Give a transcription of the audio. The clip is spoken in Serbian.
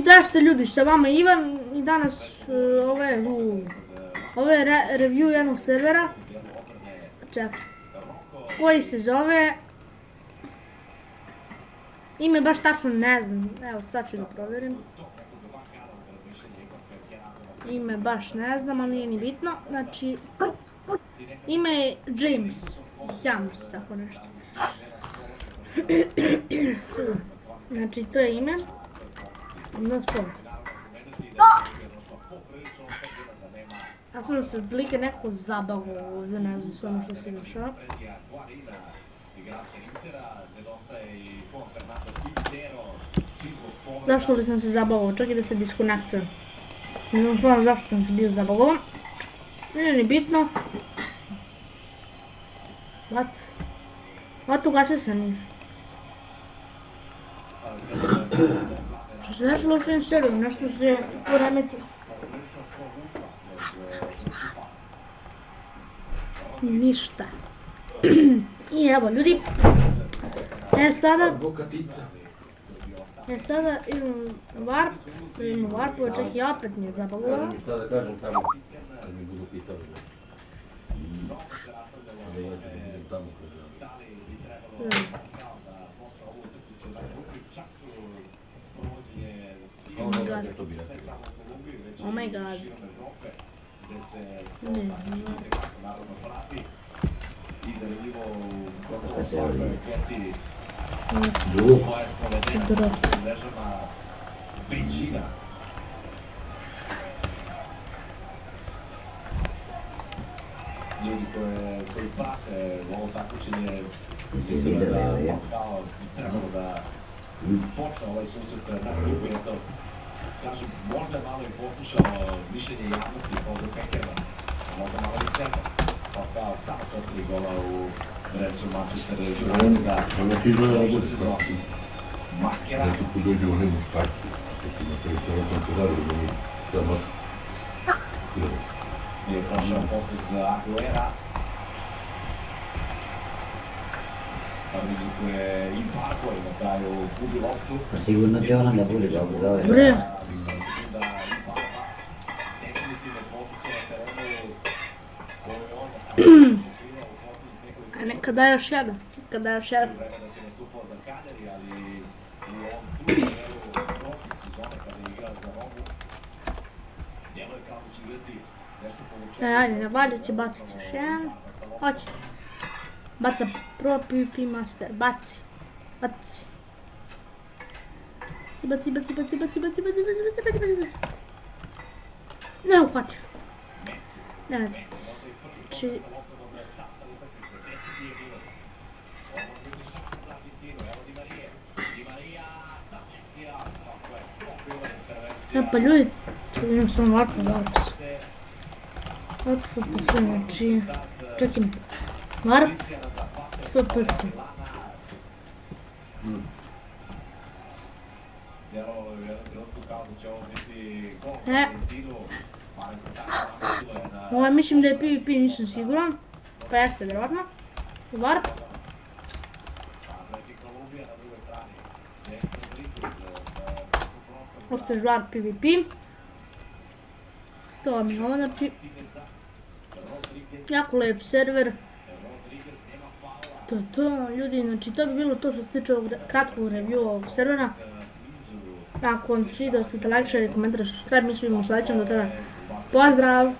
Da ste ljudi, sa vama Ivan i danas ovo je review jednog servera, čekaj, koji se zove, ime baš tačno ne znam, evo sad ću da provjerim, ime baš ne znam, ali nije ni bitno, znači, ime je James, tako nešto, znači to je ime. Da spom. Ja sam se otprilike nekako zabavio ovdje, ne znam sve ono što se dešava. Zašto li sam se zabavio? Čak i da se diskonektujem. Ne znam stvarno zašto sam se bio zabavio. Nije ni bitno. What? Ugasio sam nisam. Što se dešalo u svim serveru, nešto se poremetilo. Ništa. I evo ljudi. Sada imam warp, čak i opet mi je zabavilo. Šta da kažem tamo, kad mi budu pitali. Da ja ću da budem tamo kod Oh my god. Ljudi koji prate ovo takmičenje, mislim da kao trebalo da počne ovaj susret na klubu, jer to, kažem, možda je malo i poslušao mišljenje javnosti Bože Pekera, a možda malo i sebe, pa kao samo 4 gola u dresu Manchester Uniteda, prošle sezoni. Maskera. Neki put dođe u nemu kartu, neki na teritoriju kancelariju, da mi sve maske. Je prošao potez Aguera. Rizikuje i Barco i na kraju gubi loptu. Sigurno će ona da bude dobro za ove. Bre. A neka da još jedan. Ajde, valjda će baciti još jedan. Hoće. Baca Pro PvP Master. Baci. Ne uhvatio. Ne znam. Znači... Pa ljudi, sad imam samo ovako zapis. FPS, znači... Čekaj. Warp. FPS. Ovo mislim da je PvP, nisam siguran. Pa jeste, vjerovatno. Warp. Ostaje Warp PvP. To vam je ovo, znači. Jako lep server. To je to, ljudi, znači to bi bilo to što se tiče ovog kratkog review ovog servera. Ako vam se svidio, ostavite like, share i komentar, subscribe, mi se vidimo u sljedećem, do tada. Pozdrav!